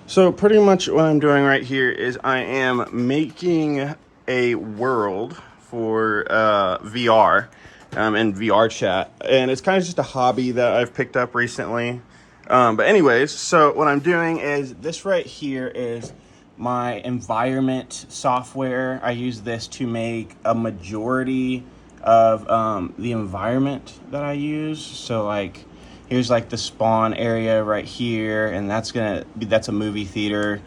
So pretty much what I'm doing right here is I am making a world for VR and VRChat, and it's kind of just a hobby that I've picked up recently. But anyways, so what I'm doing is this right here is my environment software. I use this to make a majority of the environment that I use. So like here's like the spawn area right here, and that's a movie theater.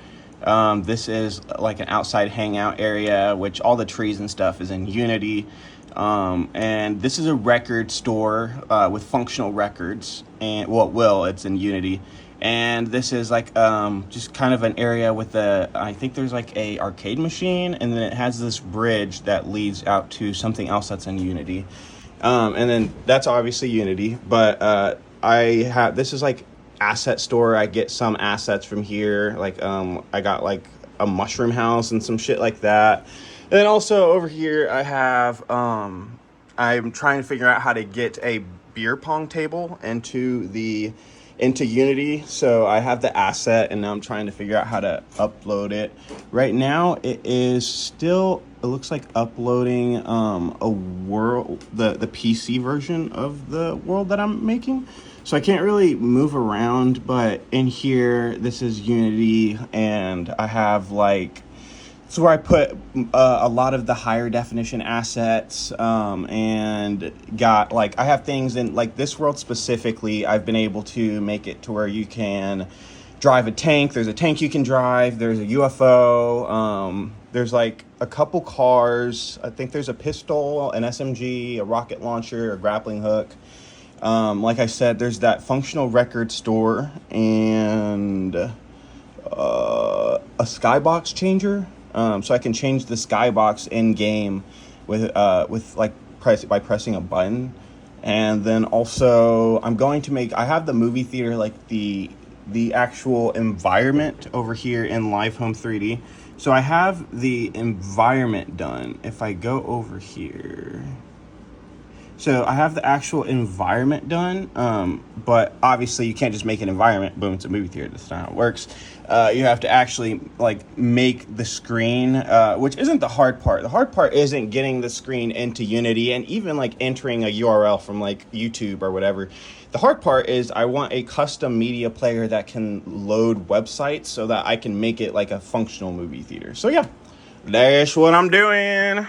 This is like an outside hangout area, which all the trees and stuff is in Unity. And this is a record store with functional records, and it's in Unity. And this is like just kind of an area with I think there's like a arcade machine, and then it has this bridge that leads out to something else that's in Unity. And then that's obviously Unity, but this is like asset store. I get some assets from here. Like I got like a mushroom house and some shit like that. And then also over here I have I'm trying to figure out how to get a beer pong table into Unity. So I have the asset, and now I'm trying to figure out how to upload it. Right now it looks like uploading a world, the PC version of the world that I'm making. So I can't really move around, but in here, this is Unity, and I have like, it's where I put a lot of the higher definition assets, and got like, I have things in like this world specifically. I've been able to make it to where you can drive a tank. There's a tank you can drive. There's a UFO. There's like a couple cars. I think there's a pistol, an SMG, a rocket launcher, a grappling hook. Like I said, there's that functional record store and a skybox changer. So I can change the skybox in game with like by pressing a button. And then also I have the movie theater, like the actual environment over here in Live Home 3D. So I have the environment done. If I go over here, so I have the actual environment done, but obviously you can't just make an environment, boom, it's a movie theater. That's not how it works. You have to actually like make the screen, which isn't the hard part. The hard part isn't getting the screen into Unity and even like entering a URL from like YouTube or whatever. The hard part is I want a custom media player that can load websites so that I can make it like a functional movie theater. So yeah, that's what I'm doing.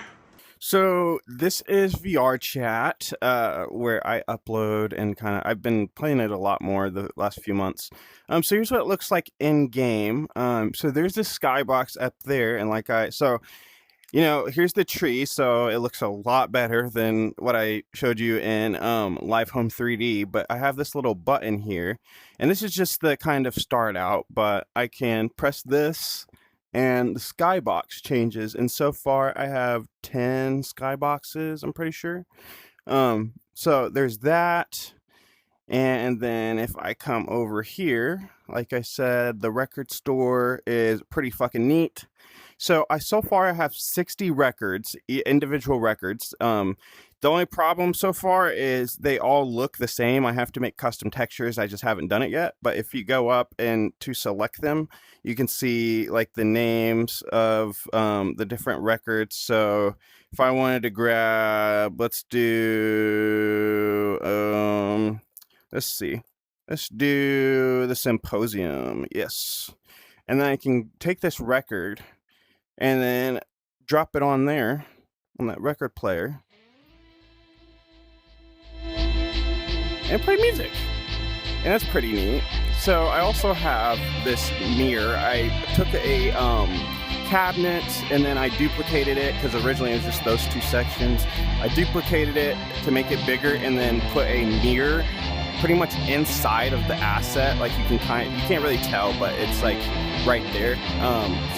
So this is VRChat, where I upload and I've been playing it a lot more the last few months. So here's what it looks like in game. So there's this skybox up there, and here's the tree. So it looks a lot better than what I showed you in Live Home 3D. But I have this little button here, and this is just the kind of start out. But I can press this, and the skybox changes, and so far I have 10 skyboxes, I'm pretty sure. So there's that, and then if I come over here, like I said, the record store is pretty fucking neat. So far I have 60 records, individual records. The only problem so far is they all look the same. I have to make custom textures. I just haven't done it yet. But if you go up and to select them, you can see like the names of the different records. So if I wanted to grab, let's do the Symposium. Yes. And then I can take this record and then drop it on there, on that record player, and play music. And that's pretty neat. So I also have this mirror. I took a cabinet and then I duplicated it, because originally it was just those two sections. I duplicated it to make it bigger and then put a mirror pretty much inside of the asset. Like you can't really tell, but it's like right there.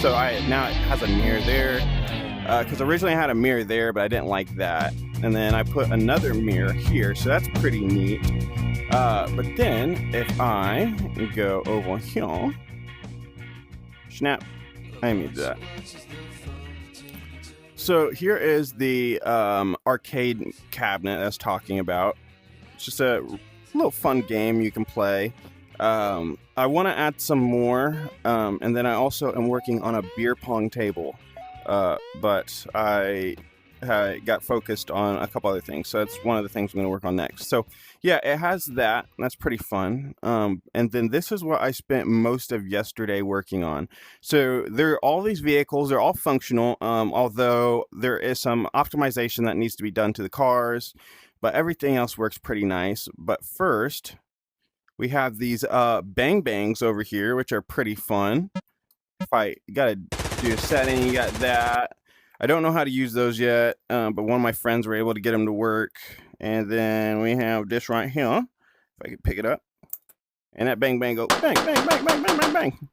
So now it has a mirror there, because originally I had a mirror there, but I didn't like that. And then I put another mirror here, so that's pretty neat. But then if I go over here, snap, I need that. So here is the arcade cabinet I was talking about. It's just a little fun game you can play. I want to add some more, and then I also am working on a beer pong table, but I got focused on a couple other things, so that's one of the things I'm going to work on next. So yeah, it has that. That's pretty fun. And then this is what I spent most of yesterday working on. So there are all these vehicles. They're all functional, although there is some optimization that needs to be done to the cars, but everything else works pretty nice. But first, we have these bang bangs over here, which are pretty fun. If I gotta do a setting, you got that. I don't know how to use those yet, but one of my friends were able to get them to work. And then we have this right here. If I could pick it up. And that bang bang goes bang, bang, bang, bang, bang, bang, bang.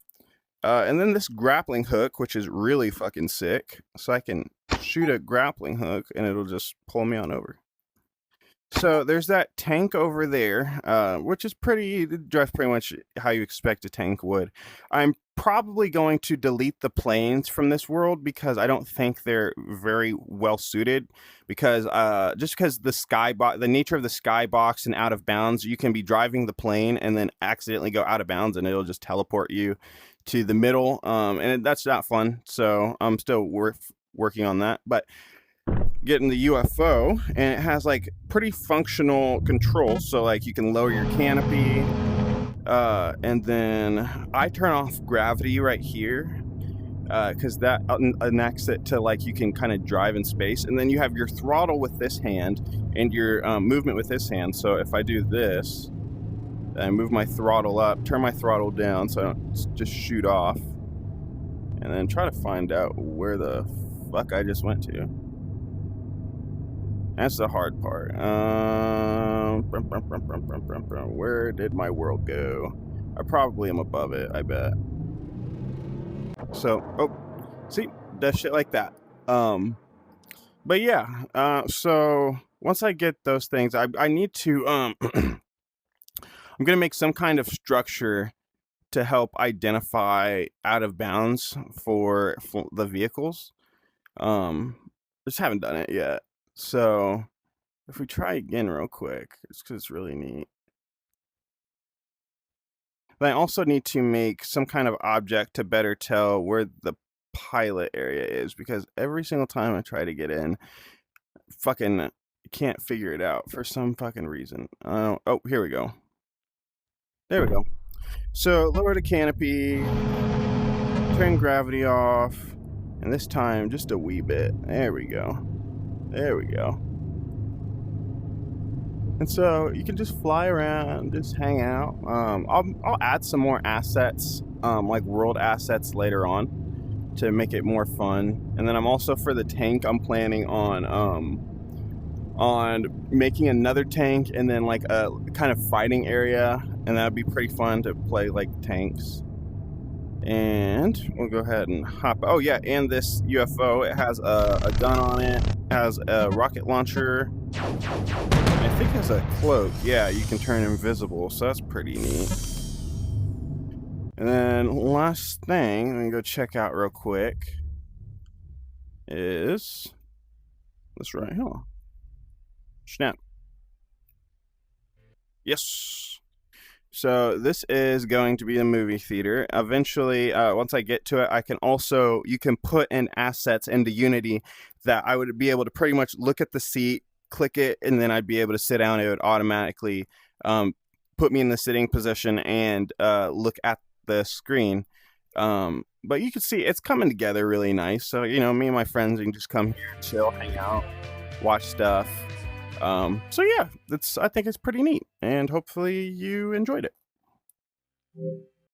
And then this grappling hook, which is really fucking sick. So I can shoot a grappling hook and it'll just pull me on over. So there's that tank over there, which is pretty much how you expect a tank would. I'm probably going to delete the planes from this world because I don't think they're very well suited. Because just because the nature of the skybox and out of bounds, you can be driving the plane and then accidentally go out of bounds and it'll just teleport you to the middle, and that's not fun. So I'm still working on that, but getting the UFO, and it has like pretty functional controls. So like you can lower your canopy, and then I turn off gravity right here because that connects it to like you can kind of drive in space, and then you have your throttle with this hand and your movement with this hand. So if I do this, I move my throttle up, turn my throttle down so I don't just shoot off, and then try to find out where the fuck I just went to. That's the hard part. Where did my world go? I probably am above it, I bet. So, oh, see, does shit like that. But yeah, so once I get those things, I need to, I'm gonna make some kind of structure to help identify out of bounds for the vehicles. Just haven't done it yet. So if we try again real quick, it's because it's really neat. Then I also need to make some kind of object to better tell where the pilot area is, because every single time I try to get in, fucking can't figure it out for some fucking reason. Oh, here we go. There we go. So lower the canopy, turn gravity off, and this time just a wee bit. There we go. There we go. And so you can just fly around, just hang out. I'll add some more assets, like world assets later on to make it more fun. And then I'm also, for the tank, I'm planning on making another tank and then like a kind of fighting area, and that'd be pretty fun to play like tanks. And we'll go ahead and hop. Oh yeah, and this UFO, it has a gun on it, has a rocket launcher, I think it has a cloak. Yeah, you can turn invisible, so that's pretty neat. And then last thing, I'm gonna go check out real quick, is this right here. Snap. Yes. So this is going to be a movie theater. Eventually, once I get to it, you can put in assets into Unity that I would be able to pretty much look at the seat, click it, and then I'd be able to sit down. It would automatically put me in the sitting position and look at the screen. But you can see it's coming together really nice. So, me and my friends can just come here, chill, hang out, watch stuff. So yeah, I think it's pretty neat, and hopefully you enjoyed it.